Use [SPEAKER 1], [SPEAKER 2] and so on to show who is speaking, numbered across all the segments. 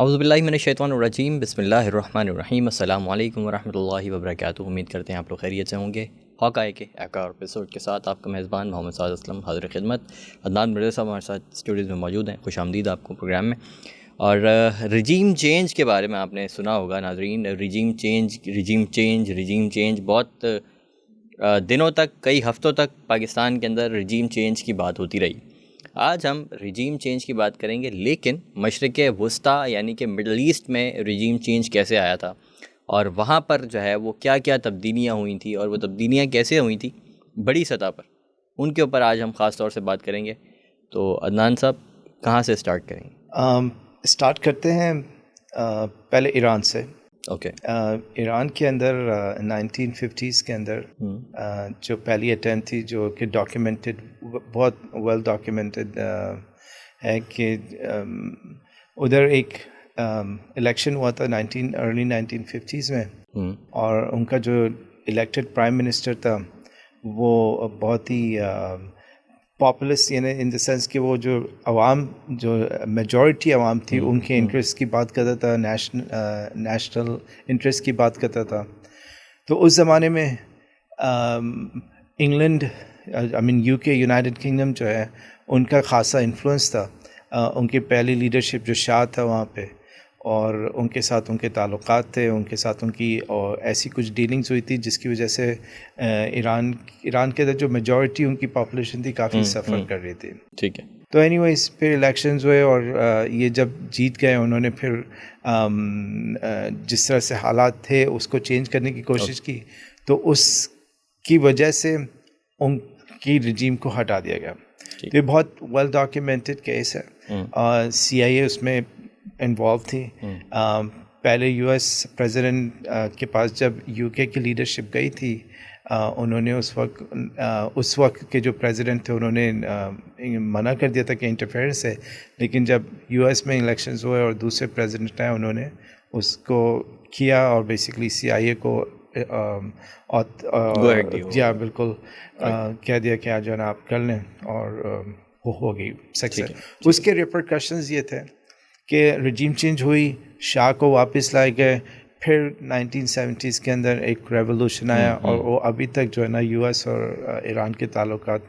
[SPEAKER 1] اعوذ باللہ من الشیطان الرجیم، بسم اللہ الرحمن الرحیم، السلام علیکم ورحمۃ اللہ وبرکاتہ۔ امید کرتے ہیں آپ لوگ خیریت سے ہوں گے۔ ہاکآئی کے ایک اور ایپیسوڈ کے ساتھ آپ کا میزبان محمد سعد اسلم حاضر خدمت۔ عدنان مرزا صاحب ہمارے ساتھ اسٹوڈیوز میں موجود ہیں، خوش آمدید آپ کو پروگرام میں۔ اور رجیم چینج کے بارے میں آپ نے سنا ہوگا ناظرین، رجیم چینج بہت دنوں تک، کئی ہفتوں تک پاکستان کے اندر رجیم چینج کی بات ہوتی رہی۔ آج ہم رجیم چینج کی بات کریں گے، لیکن مشرق وسطیٰ یعنی کہ مڈل ایسٹ میں رجیم چینج کیسے آیا تھا اور وہاں پر جو ہے وہ کیا کیا تبدیلیاں ہوئی تھیں اور وہ تبدیلیاں کیسے ہوئی تھیں بڑی سطح پر، ان کے اوپر آج ہم خاص طور سے بات کریں گے۔ تو عدنان صاحب کہاں سے اسٹارٹ کریں گے؟
[SPEAKER 2] اسٹارٹ کرتے ہیں پہلے ایران سے۔
[SPEAKER 1] اوکے۔
[SPEAKER 2] ایران کے اندر 1950s کے اندر جو پہلی اٹیمپٹ تھی، جو کہ ڈاکیومنٹڈ، بہت ویل ڈاکیومنٹڈ ہے، کہ ادھر ایک الیکشن ہوا تھا ارلی 1950s میں، اور ان کا جو الیکٹڈ پرائم منسٹر تھا وہ بہت ہی پاپولس، یعنی ان دا سینس کہ وہ جو عوام، جو میجورٹی عوام تھی، ان کے انٹرسٹ کی بات کرتا تھا، نیشنل انٹرسٹ کی بات کرتا تھا۔ تو اس زمانے میں انگلینڈ، یو کے، یونائٹڈ کنگڈم جو ہے، ان کا خاصا انفلوئنس تھا۔ ان کی پہلی لیڈرشپ جو شاہ تھا وہاں پہ، اور ان کے ساتھ ان کے تعلقات تھے، ان کے ساتھ ان کی اور ایسی کچھ ڈیلنگز ہوئی تھی جس کی وجہ سے ایران کے اندر جو میجورٹی ان کی پاپولیشن تھی کافی سفر کر رہی تھی۔
[SPEAKER 1] ٹھیک ہے۔
[SPEAKER 2] تو اینی ویز پھر الیکشنز ہوئے، اور یہ جب جیت گئے انہوں نے پھر جس طرح سے حالات تھے اس کو چینج کرنے کی کوشش کی، تو اس کی وجہ سے ان کی رجیم کو ہٹا دیا گیا۔ یہ بہت ویل ڈاکیومنٹڈ کیس ہے، CIA اس میں انوالو تھی۔ پہلے US پریزیڈنٹ کے پاس جب UK کی لیڈرشپ گئی تھی، انہوں نے اس وقت کے جو پریزیڈنٹ تھے انہوں نے منع کر دیا تھا کہ انٹرفیئرنس ہے، لیکن جب US میں الیکشنز ہوئے اور دوسرے پریزیڈنٹ آئے، انہوں نے اس کو کیا، اور بیسیکلی CIA کو بالکل کہہ دیا کہ آج آپ کر لیں، اور وہ ہو گئی سکسیس۔ اس کے ریپرکشنز یہ تھے کہ رجیم چینج ہوئی، شاہ کو واپس لائے گئے، پھر 1970s کے اندر ایک ریولوشن آیا، اور وہ ابھی تک جو ہے نا US اور ایران کے تعلقات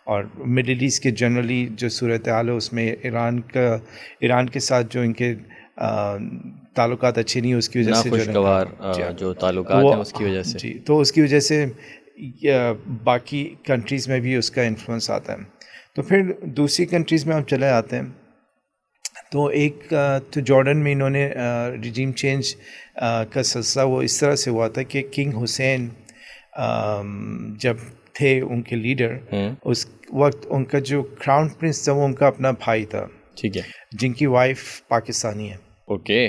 [SPEAKER 2] اور مڈل ایسٹ کے جنرلی جو صورتحال ہے اس میں ایران کے ساتھ جو ان کے تعلقات اچھے نہیں، اس کی وجہ سے
[SPEAKER 1] خوشگوار جو تعلقات ہیں اس کی وجہ سے،
[SPEAKER 2] جی، تو اس کی وجہ سے باقی کنٹریز میں بھی اس کا انفلوئنس آتا ہے۔ تو پھر دوسری کنٹریز میں ہم چلے آتے ہیں، تو ایک تو جارڈن میں انہوں نے رجیم چینج کا سلسلہ وہ اس طرح سے ہوا تھا کہ کنگ حسین جب تھے ان کے لیڈر، اس وقت ان کا جو کراؤن پرنس تھا وہ ان کا اپنا بھائی تھا،
[SPEAKER 1] ٹھیک ہے،
[SPEAKER 2] جن کی وائف پاکستانی ہے۔
[SPEAKER 1] اوکے،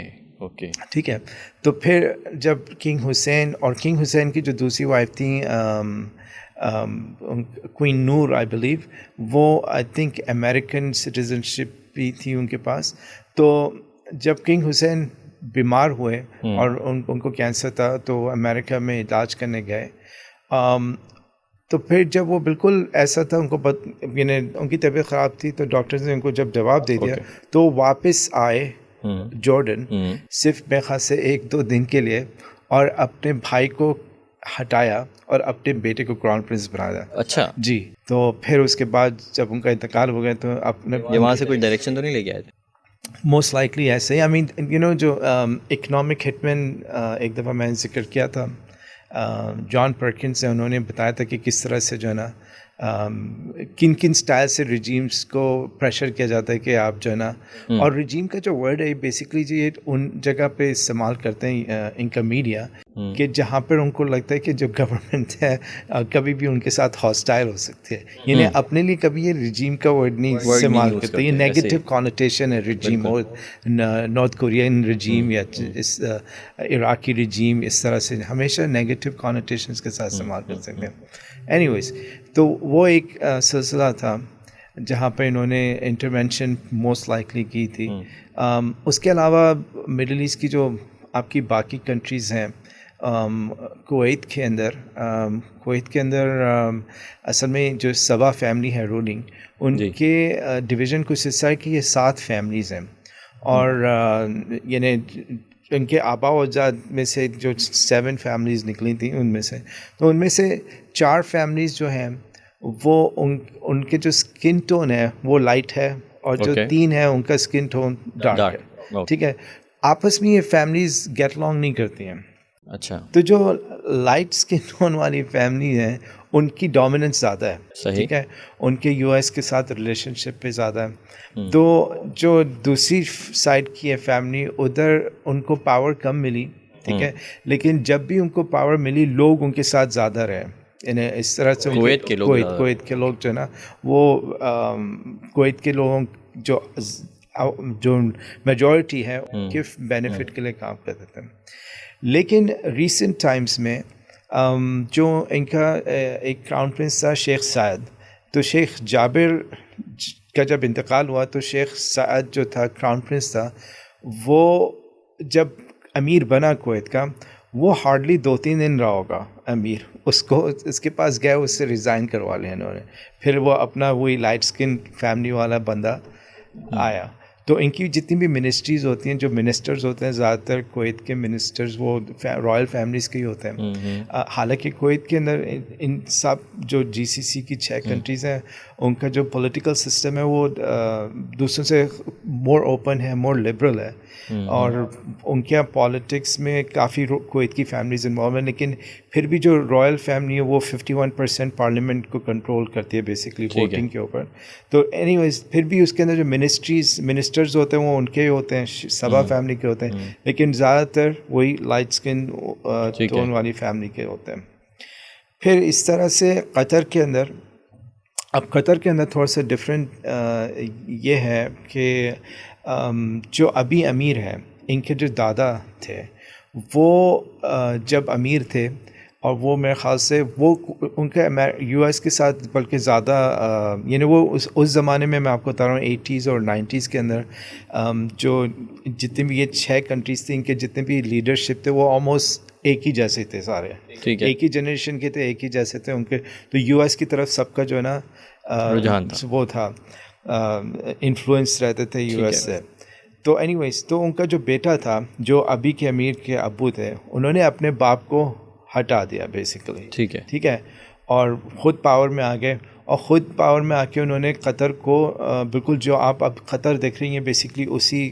[SPEAKER 2] ٹھیک ہے۔ تو پھر جب کنگ حسین کی جو دوسری وائف تھیں کوئین نور، آئی بلیو، وہ آئی تھنک امریکن سٹیزنشپ بھی تھی ان کے پاس۔ تو جب کنگ حسین بیمار ہوئے اور ان کو کینسر تھا، تو وہ امریکہ میں علاج کرنے گئے۔ تو پھر جب وہ بالکل ایسا تھا، ان کو یعنی ان کی طبیعت خراب تھی، تو ڈاکٹرز نے ان کو جب جواب دے دیا، تو واپس آئے جارڈن، صرف میرے خیال سے 1-2 دن کے لیے، اور اپنے بھائی کو ہٹایا اور اپنے بیٹے کو کراؤن پرنس بنایا۔
[SPEAKER 1] اچھا
[SPEAKER 2] جی۔ تو پھر اس کے بعد جب ان کا انتقال ہو گیا، تو اپنے
[SPEAKER 1] وہاں سے کوئی ڈائریکشن تو نہیں لے کے آئے تھے؟
[SPEAKER 2] موسٹ لائکلی ایسے ہی، جو اکنامک ہٹ مین ایک دفعہ میں نے ذکر کیا تھا، جان پرکنس سے، انہوں نے بتایا تھا کہ کس طرح سے جو ہے نا کن سٹائل سے رجیمز کو پریشر کیا جاتا ہے کہ آپ جو ہے نا، اور رجیم کا جو ورڈ ہے بیسکلی جو یہ ان جگہ پہ استعمال کرتے ہیں ان کا میڈیا، کہ جہاں پر ان کو لگتا ہے کہ جو گورنمنٹ ہے کبھی بھی ان کے ساتھ ہاسٹائل ہو سکتی ہے، یعنی اپنے لیے کبھی یہ رجیم کا ورڈ نہیں استعمال کرتے، یہ نیگیٹو کانوٹیشن ہے رجیم، اور نارتھ کورین رجیم یا اس عراقی رجیم، اس طرح سے ہمیشہ نیگیٹو کانوٹیشنز کے ساتھ استعمال کر سکتے ہیں۔ اینی ویز، تو وہ ایک سلسلہ تھا جہاں پہ انہوں نے انٹرونشن موسٹ لائکلی کی تھی۔ اس کے علاوہ مڈل ایسٹ کی جو آپ کی باقی کنٹریز ہیں، کویت کے اندر اصل میں جو سبا فیملی ہے رولنگ، ان کے ڈویژن کچھ حصہ ہے کہ یہ 7 فیملیز ہیں، اور یعنی ان کے آبا و اجداد میں سے جو 7 فیملیز نکلی تھیں ان میں سے، تو ان میں سے 4 فیملیز جو ہیں وہ ان کے جو اسکن ٹون ہے وہ لائٹ ہے، اور جو 3 ہے ان کا اسکن ٹون ڈارک ہے. ٹھیک ہے، آپس میں یہ فیملیز گیٹ along نہیں کرتی ہیں.
[SPEAKER 1] اچھا.
[SPEAKER 2] تو جو لائٹ اسکن ٹون والی فیملی ہیں ان کی ڈومیننس زیادہ ہے. ٹھیک ہے، ان کے یو ایس کے ساتھ ریلیشن شپ پہ زیادہ ہے. تو جو دوسری سائڈ کی ہے فیملی، ادھر ان کو پاور کم ملی. ٹھیک ہے، لیکن جب بھی ان کو پاور ملی لوگ ان کے ساتھ زیادہ رہے. یعنی اس طرح سے کویت کے لوگ جو ہے نا وہ کویت کے لوگوں جو میجورٹی ہے ان کے بینیفٹ کے لیے کام کرتے تھے. لیکن ریسنٹ ٹائمز میں جو ان کا ایک کراؤن پرنس تھا شیخ سعد، تو شیخ جابر کا جب انتقال ہوا تو شیخ سعد جو تھا کراؤن پرنس تھا، وہ جب امیر بنا کویت کا، وہ ہارڈلی 2-3 دن رہا ہوگا امیر. اس کے پاس گئے، اس سے ریزائن کروا لیا انہوں نے. پھر وہ اپنا وہی لائٹ اسکن فیملی والا بندہ آیا. تو ان کی جتنی بھی منسٹریز ہوتی ہیں، جو منسٹرز ہوتے ہیں زیادہ تر کویت کے منسٹرز وہ رائل فیملیز کے ہی ہوتے ہیں. حالانکہ کویت کے اندر ان سب جو GCC کی 6 کنٹریز ہیں ان کا جو پولیٹیکل سسٹم ہے وہ دوسروں سے مور اوپن ہے، مور لبرل ہے، اور ان کے پالیٹکس میں کافی کویت کی فیملیز انوالو ہیں. لیکن پھر بھی جو رائل فیملی ہے وہ 51% پارلیمنٹ کو کنٹرول کرتی ہے بیسکلی ووٹنگ کے اوپر. تو اینی ویز پھر بھی اس کے اندر جو منسٹرز ہوتے ہیں وہ ان کے ہی ہوتے ہیں، سبا فیملی کے ہوتے ہیں، لیکن زیادہ تر وہی لائٹ اسکن ٹون والی فیملی کے ہوتے ہیں. پھر اس طرح سے قطر کے اندر، اب قطر کے اندر تھوڑا سا ڈفرینٹ یہ ہے کہ جو ابھی امیر ہیں ان کے جو دادا تھے وہ جب امیر تھے، اور وہ میرے خیال سے وہ ان کے یو ایس کے ساتھ بلکہ زیادہ یعنی وہ اس زمانے میں آپ کو بتا رہا ہوں 80s اور 90s کے اندر جو جتنے بھی یہ 6 کنٹریز تھیں ان کے جتنے بھی لیڈرشپ تھے وہ آلموسٹ ایک ہی جیسے تھے سارے. ایک ہی جنریشن کے تھے، ایک ہی جیسے تھے ان کے. تو یو ایس کی طرف سب کا جو ہے نا وہ تھا، انفلوئنس رہتے تھے یو ایس سے. تو اینی ویز تو ان کا جو بیٹا تھا جو ابھی کے امیر کے ابو تھے، انہوں نے اپنے باپ کو ہٹا دیا بیسیکلی. ٹھیک ہے، اور خود پاور میں آ گئے. اور خود پاور میں آ کے انہوں نے قطر کو بالکل جو آپ اب قطر دیکھ رہی ہیں بیسیکلی اسی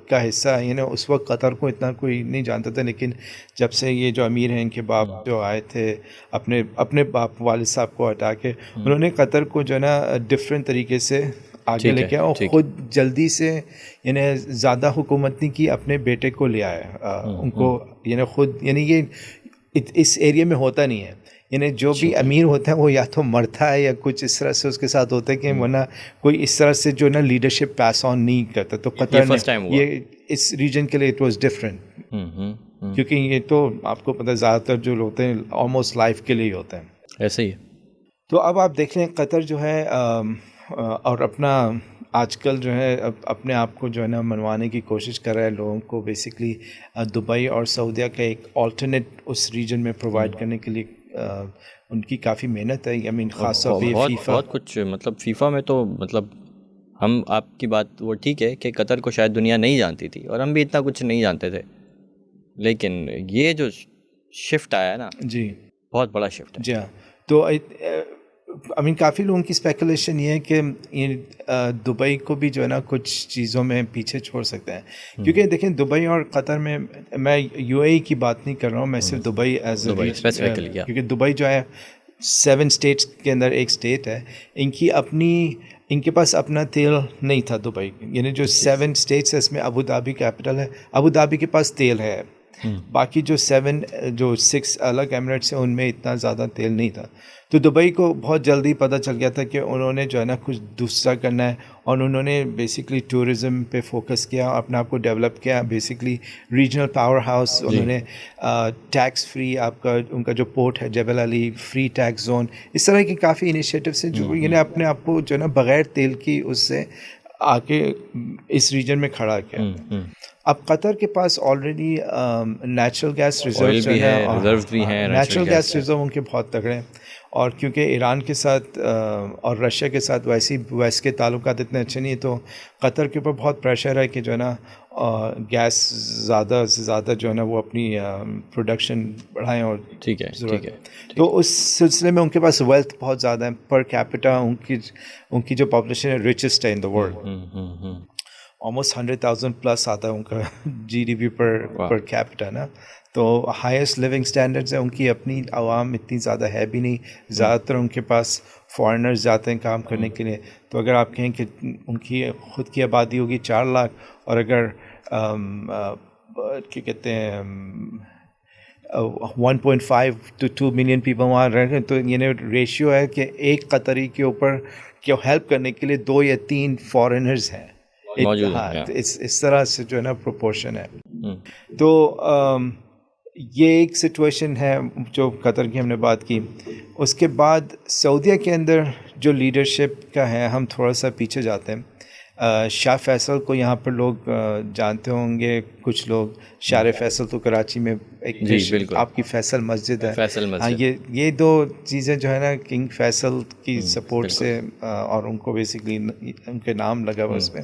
[SPEAKER 2] کا حصہ ہے. یعنی اس وقت قطر کو اتنا کوئی نہیں جانتا تھا، لیکن جب سے یہ جو امیر ہیں ان کے باپ جو آئے تھے اپنے باپ والد صاحب کو ہٹا کے، انہوں نے قطر کو جو ہے نا ڈفرینٹ طریقے سے آگے لے کے، اور خود جلدی سے یعنی زیادہ حکومت نہیں کی، اپنے بیٹے کو لے آئے ان کو. یعنی خود یعنی یہ اس ایریا میں ہوتا نہیں ہے. یعنی جو بھی امیر ہوتا ہے وہ یا تو مرتا ہے یا کچھ اس طرح سے اس کے ساتھ ہوتا ہے کہ ورنہ کوئی اس طرح سے جو نا لیڈرشپ پاس آن نہیں کرتا. تو قطر میں یہ اس ریجن کے لیے اٹ واز ڈفرینٹ، کیونکہ یہ تو آپ کو پتہ زیادہ تر جو ہوتے ہیں آلموسٹ لائف کے لیے ہی ہوتے ہیں.
[SPEAKER 1] ایسے ہی.
[SPEAKER 2] تو اب آپ دیکھ لیں قطر جو ہے اور اپنا آج کل جو ہے اپنے آپ کو جو ہے نا منوانے کی کوشش کر رہا ہے لوگوں کو. بیسکلی دبئی اور سعودیہ کا ایک آلٹرنیٹ اس ریجن میں پرووائڈ کرنے کے لیے ان کی کافی محنت ہے. خاص طور پہ فیفا
[SPEAKER 1] بہت کچھ مطلب فیفا میں تو مطلب ہم آپ کی بات وہ ٹھیک ہے کہ قطر کو شاید دنیا نہیں جانتی تھی اور ہم بھی اتنا کچھ نہیں جانتے تھے، لیکن یہ جو شفٹ آیا ہے نا،
[SPEAKER 2] جی
[SPEAKER 1] بہت بڑا شفٹ ہے.
[SPEAKER 2] جی ہاں. تو کافی لوگوں کی اسپیکولیشن یہ ہے کہ دبئی کو بھی جو ہے نا کچھ چیزوں میں پیچھے چھوڑ سکتے ہیں. کیونکہ دیکھیں دبئی اور قطر میں یو اے ای کی بات نہیں کر رہا ہوں، میں صرف دبئی ایز اے اسپیسیفکلی، کیونکہ دبئی جو ہے 7 اسٹیٹس کے اندر ایک اسٹیٹ ہے. ان کے پاس اپنا تیل نہیں تھا دبئی. یعنی جو 7 اسٹیٹس ہے اس میں ابو دھابی کیپٹل ہے، ابو دھابی کے پاس تیل ہے. باقی جو 6 الگ ایمریٹس ہیں ان میں اتنا زیادہ تیل نہیں تھا. تو دبئی کو بہت جلدی پتہ چل گیا تھا کہ انہوں نے جو ہے نا کچھ دوسرا کرنا ہے، اور انہوں نے بیسکلی ٹورزم پہ فوکس کیا، اپنے آپ کو ڈیولپ کیا. بیسکلی ریجنل پاور ہاؤس انہوں نے ٹیکس فری، آپ کا ان کا جو پورٹ ہے جبل علی، فری ٹیکس زون، اس طرح کی کافی انیشیٹوز ہیں جو یعنی اپنے آپ کو جو ہے نا بغیر تیل کی اس سے آ کے اس ریجن میں کھڑا کیا. اب قطر کے پاس already natural gas reserve
[SPEAKER 1] Oil
[SPEAKER 2] جو
[SPEAKER 1] بھی
[SPEAKER 2] ہے
[SPEAKER 1] ہے, reserves بھی ہیں,
[SPEAKER 2] نیچرل
[SPEAKER 1] natural
[SPEAKER 2] گیس
[SPEAKER 1] gas ہے.
[SPEAKER 2] ریزرو ان کے بہت تگڑے ہیں. اور کیونکہ ایران کے ساتھ اور رشیا کے ساتھ ویسے کے تعلقات اتنے اچھے نہیں ہیں، تو قطر کے اوپر بہت پریشر ہے کہ جو ہے نا گیس زیادہ سے زیادہ جو ہے نا وہ اپنی پروڈکشن بڑھائیں. اور
[SPEAKER 1] ٹھیک ہے ٹھیک ہے.
[SPEAKER 2] تو اس سلسلے میں ان کے پاس ویلتھ بہت زیادہ ہے پر کیپٹا. ان کی جو پاپولیشن ہے ریچسٹ ہے ان دا ورلڈ. آلموسٹ 100,000 پلس آتا ہے ان کا GDP پر کیپٹا نا. تو ہائیسٹ لیونگ اسٹینڈرڈز ہیں ان کی. اپنی عوام اتنی زیادہ ہے بھی نہیں، زیادہ تر ان کے پاس فارنرز جاتے ہیں کام کرنے کے لیے. تو اگر آپ کہیں کہ ان کی خود کی آبادی ہوگی 4 لاکھ، اور اگر کیا کہتے ہیں 1.5 to 2 ملین پیپل وہاں رہ رہے ہیں، تو یعنی ریشیو ہے کہ ایک قطری کے اوپر کہ ہیلپ کرنے کے لیے 2 یا 3 فارنرز ہیں. ہاں، اس طرح سے جو ہے نا پروپورشن ہے. تو یہ ایک سچویشن ہے جو قطر کی ہم نے بات کی. اس کے بعد سعودیہ کے اندر جو لیڈرشپ کا ہے، ہم تھوڑا سا پیچھے جاتے ہیں. شاہ فیصل کو یہاں پر لوگ جانتے ہوں گے کچھ لوگ. شار فیصل تو کراچی میں ایک آپ کی فیصل مسجد ہے. ہاں، یہ 2 چیزیں جو ہے نا کنگ فیصل کی سپورٹ سے، اور ان کو بیسکلی ان کے نام لگا ہوا اس میں.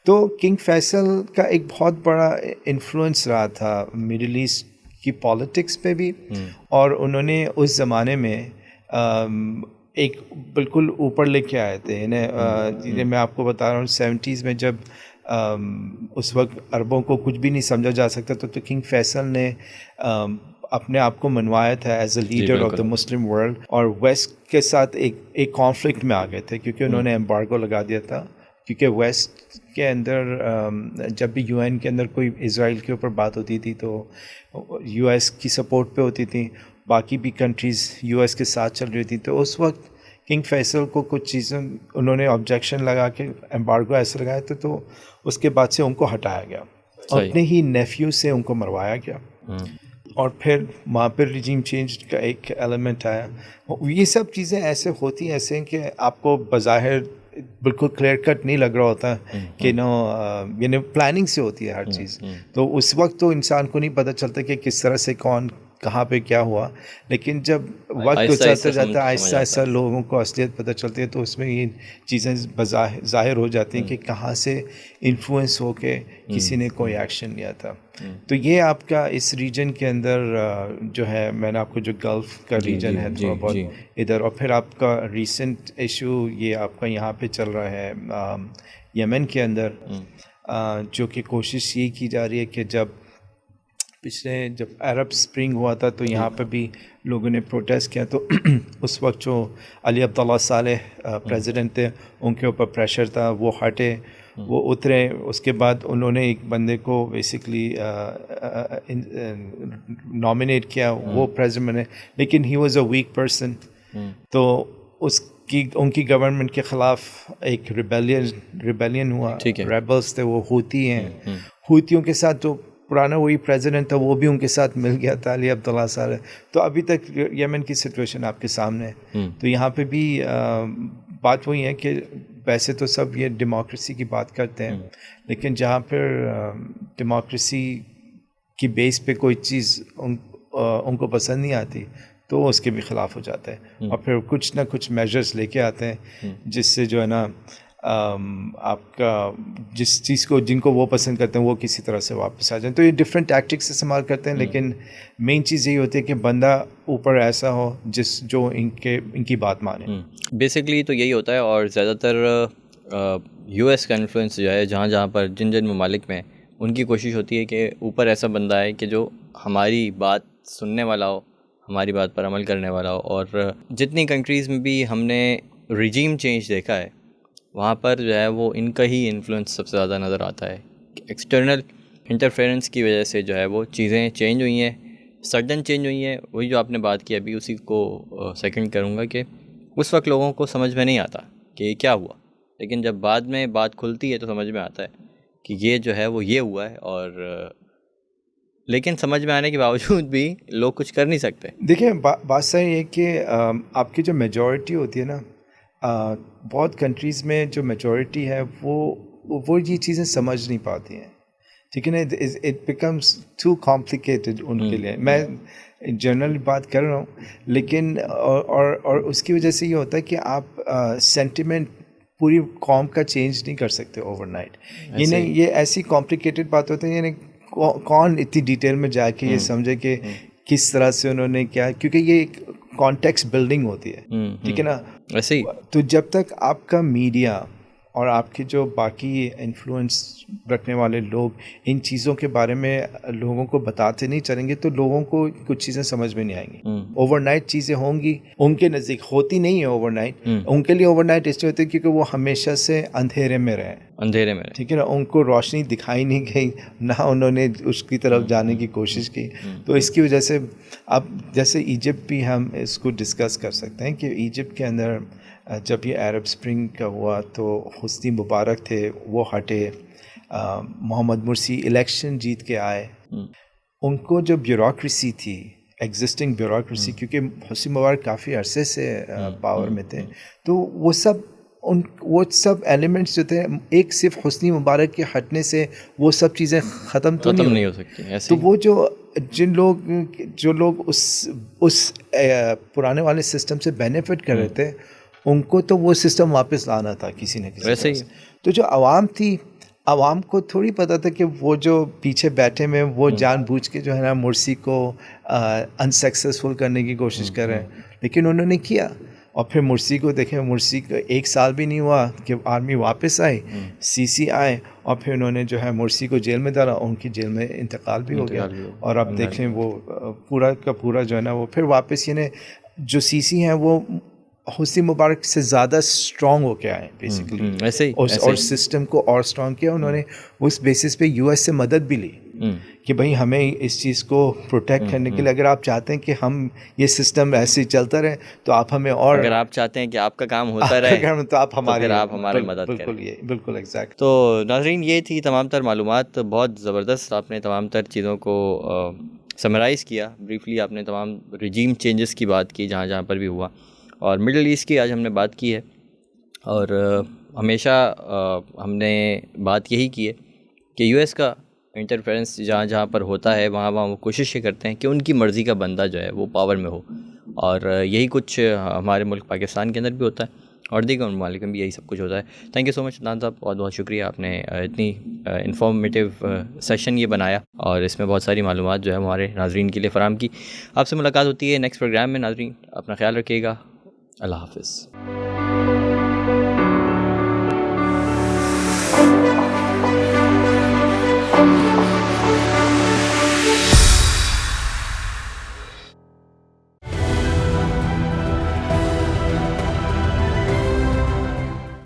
[SPEAKER 2] تو کنگ فیصل کا ایک بہت بڑا انفلوئنس رہا تھا مڈل ایسٹ کی پالیٹکس پہ بھی. اور انہوں نے اس زمانے میں ایک بالکل اوپر لے کے آئے تھے. انہیں میں آپ کو بتا رہا ہوں 70s میں جب اس وقت عربوں کو کچھ بھی نہیں سمجھا جا سکتا تو کنگ فیصل نے اپنے آپ کو منوایا تھا as a leader of the Muslim world. اور ویسٹ کے ساتھ ایک کانفلکٹ میں آ گئے تھے کیونکہ انہوں نے ایمبارگو لگا دیا تھا. کیونکہ ویسٹ کے اندر جب بھی UN کے اندر کوئی اسرائیل کے اوپر بات ہوتی تھی تو US کی سپورٹ پہ ہوتی تھی، باقی بھی کنٹریز US کے ساتھ چل رہی تھی. تو اس وقت کنگ فیصل کو کچھ چیزیں انہوں نے آبجیکشن لگا کے ایمبارگو ایسے لگایا تھے، تو اس کے بعد سے ان کو ہٹایا گیا. اپنے ہی نیفیو سے ان کو مروایا گیا. اور پھر وہاں پہ ریجیم چینج کا ایک ایلیمنٹ آیا. یہ سب چیزیں ایسے ہوتی ہیں ایسے کہ آپ کو بظاہر بالکل کلیئر کٹ نہیں لگ رہا ہوتا کہ یعنی پلاننگ سے ہوتی ہے ہر چیز. تو اس وقت تو انسان کو نہیں پتہ چلتا کہ کس طرح سے کون کہاں پہ کیا ہوا، لیکن جب وقت گزرتا جاتا ہے آہستہ آہستہ لوگوں کو اصلیت پتہ چلتی ہے. تو اس میں یہ چیزیں ظاہر ہو جاتی ہیں کہ کہاں سے انفلوئنس ہو کے کسی نے کوئی ایکشن لیا تھا. تو یہ آپ کا اس ریجن کے اندر جو ہے، میں نے آپ کو جو گلف کا ریجن ہے تھوڑا بہت ادھر، اور پھر آپ کا ریسنٹ ایشو یہ آپ کا یہاں پہ چل رہا ہے یمن کے اندر، جو کہ کوشش یہ کی جا رہی ہے کہ جب عرب اسپرنگ ہوا تھا تو یہاں پہ بھی لوگوں نے پروٹیسٹ کیا. تو اس وقت جو علی عبداللہ صالح پریزیڈنٹ تھے ان کے اوپر پریشر تھا، وہ ہٹے، وہ اترے. اس کے بعد انہوں نے ایک بندے کو بیسکلی نامینیٹ کیا، وہ پریزیڈنٹ بنے، لیکن he was a weak person. تو ان کی گورنمنٹ کے خلاف ایک ریبیلین ہوا. ریبلز تھے وہ ہوتی ہیں، ہوتیوں کے ساتھ جو پرانا وہی پریزیڈنٹ تھا وہ بھی ان کے ساتھ مل گیا تھا، علی عبداللہ صالح. تو ابھی تک یمن کی سچویشن آپ کے سامنے ہے. تو یہاں پہ بھی بات وہی ہے کہ ویسے تو سب یہ ڈیموکریسی کی بات کرتے ہیں، لیکن جہاں پھر ڈیموکریسی کی بیس پہ کوئی چیز ان کو پسند نہیں آتی تو اس کے بھی خلاف ہو جاتے ہیں، اور پھر کچھ نہ کچھ میجرز لے کے آتے ہیں جس سے جو ہے نا آپ کا جس چیز کو جن کو وہ پسند کرتے ہیں وہ کسی طرح سے واپس آ جائیں. تو یہ ڈفرینٹ ٹیکٹکس استعمال کرتے ہیں، لیکن مین چیز یہی ہوتی ہے کہ بندہ اوپر ایسا ہو جو ان کی بات مانے.
[SPEAKER 1] بیسکلی تو یہی ہوتا ہے. اور زیادہ تر US کا انفلوئنس جو ہے جہاں پر جن ممالک میں، ان کی کوشش ہوتی ہے کہ اوپر ایسا بندہ ہے کہ جو ہماری بات سننے والا ہو، ہماری بات پر عمل کرنے والا ہو. اور جتنی کنٹریز میں بھی ہم نے ریجیم چینج دیکھا ہے وہاں پر جو ہے وہ ان کا ہی انفلوئنس سب سے زیادہ نظر آتا ہے. ایکسٹرنل انٹرفیرنس کی وجہ سے جو ہے وہ چیزیں چینج ہوئی ہیں، سڈن چینج ہوئی ہیں. وہی جو آپ نے بات کی ابھی اسی کو سیکنڈ کروں گا کہ اس وقت لوگوں کو سمجھ میں نہیں آتا کہ یہ کیا ہوا، لیکن جب بعد میں بات کھلتی ہے تو سمجھ میں آتا ہے کہ یہ جو ہے وہ یہ ہوا ہے. اور لیکن سمجھ میں آنے کے باوجود بھی لوگ کچھ کر نہیں سکتے.
[SPEAKER 2] دیکھیں بات صحیح ہے کہ آپ کی جو میجورٹی ہوتی ہے نا، بہت کنٹریز میں جو میجورٹی ہے وہ یہ چیزیں سمجھ نہیں پاتی ہیں. ٹھیک ہے نا. It becomes two complicated in کے لیے. میں جنرلی بات کر رہا ہوں, لیکن اور اس کی وجہ سے یہ ہوتا ہے کہ آپ سینٹیمنٹ پوری قوم کا چینج نہیں کر سکتے اوور نائٹ. یہ ایسی کمپلیکیٹڈ بات ہوتی ہے, یعنی کون اتنی ڈیٹیل میں جا کے یہ سمجھے کہ کس طرح سے انہوں نے کیا, کیونکہ یہ ایک کانٹیکسٹ بلڈنگ ہوتی ہے. ٹھیک ہے نا.
[SPEAKER 1] ایسے ہی
[SPEAKER 2] تو جب تک آپ کا میڈیا اور آپ کے جو باقی انفلوئنس رکھنے والے لوگ ان چیزوں کے بارے میں لوگوں کو بتاتے نہیں چلیں گے تو لوگوں کو کچھ چیزیں سمجھ میں نہیں آئیں گی. اوور نائٹ چیزیں ہوں گی, ان کے نزدیک ہوتی نہیں ہے اوور نائٹ. ان کے لیے اوور نائٹ اس لیے ہوتی ہے کیونکہ وہ ہمیشہ سے اندھیرے میں رہے,
[SPEAKER 1] اندھیرے میں.
[SPEAKER 2] ٹھیک ہے نا. ان کو روشنی دکھائی نہیں گئی, نہ انہوں نے اس کی طرف جانے کی کوشش کی. تو اس کی وجہ سے اب جیسے ایجپٹ بھی ہم اس کو ڈسکس کر سکتے ہیں کہ ایجپٹ کے اندر جب یہ عرب اسپرنگ کا ہوا تو حسنی مبارک تھے, وہ ہٹے, محمد مرسی الیکشن جیت کے آئے. ان کو جو بیوروکریسی تھی, ایگزسٹنگ بیوروکریسی, کیونکہ حسنی مبارک کافی عرصے سے پاور میں تھے, تو وہ سب ایلیمنٹس جو تھے, ایک صرف حسنی مبارک کے ہٹنے سے وہ سب چیزیں ختم تو نہیں ہو
[SPEAKER 1] سکتی.
[SPEAKER 2] تو وہ جو لوگ اس پرانے والے سسٹم سے بینیفٹ کر رہے تھے, ان کو تو وہ سسٹم واپس لانا تھا کسی نہ کسی طرح سے. تو جو عوام تھی, عوام کو تھوڑی پتہ تھا کہ وہ جو پیچھے بیٹھے میں وہ جان بوجھ کے جو ہے نا مرسی کو انسکسیسفل کرنے کی کوشش کر رہے ہیں, لیکن انہوں نے کیا. اور پھر مرسی کو دیکھیں, مرسی کا 1 سال بھی نہیں ہوا کہ آرمی واپس آئی, سی آئے, اور پھر انہوں نے جو ہے مرسی کو جیل میں ڈالا, ان کی جیل میں انتقال بھی ہو گیا. اور اب دیکھ لیں وہ پورا کا پورا جو ہے نا وہ پھر واپس, یعنی جو سی ہیں وہ حسنی مبارک سے زیادہ اسٹرانگ ہو کے آئے بیسیکلی, اور سسٹم کو اور اسٹرانگ کیا انہوں نے. اس بیسس پہ یو ایس سے مدد بھی لی کہ بھائی ہمیں اس چیز کو پروٹیکٹ کرنے کے لیے اگر آپ چاہتے ہیں کہ ہم یہ سسٹم ایسے ہی چلتا رہے تو آپ ہمیں, اور
[SPEAKER 1] اگر آپ چاہتے ہیں کہ آپ کا کام ہوتا رہے
[SPEAKER 2] تو آپ
[SPEAKER 1] ہماری مدد کریں.
[SPEAKER 2] بالکل ایگزیکٹ.
[SPEAKER 1] تو ناظرین, یہ تھی تمام تر معلومات, بہت زبردست آپ نے تمام تر چیزوں کو سمرائز کیا. بریفلی آپ نے تمام رجیم چینجز کی بات کی جہاں جہاں پر بھی ہوا, اور مڈل ایسٹ کی آج ہم نے بات کی ہے. اور ہمیشہ ہم نے بات یہی کی ہے کہ یو ایس کا انٹرفیرنس جہاں جہاں پر ہوتا ہے وہاں وہ کوشش یہ کرتے ہیں کہ ان کی مرضی کا بندہ جو ہے وہ پاور میں ہو, اور یہی کچھ ہمارے ملک پاکستان کے اندر بھی ہوتا ہے, اور دیگر ممالک میں بھی یہی سب کچھ ہوتا ہے. تھینک یو سو مچ عدنان صاحب, بہت بہت شکریہ, آپ نے اتنی انفارمیٹیو سیشن یہ بنایا اور اس میں بہت ساری معلومات جو ہے ہمارے ناظرین کے لیے فراہم کی. آپ سے ملاقات ہوتی ہے نیکسٹ پروگرام میں. ناظرین اپنا خیال رکھیے گا, اللہ حافظ.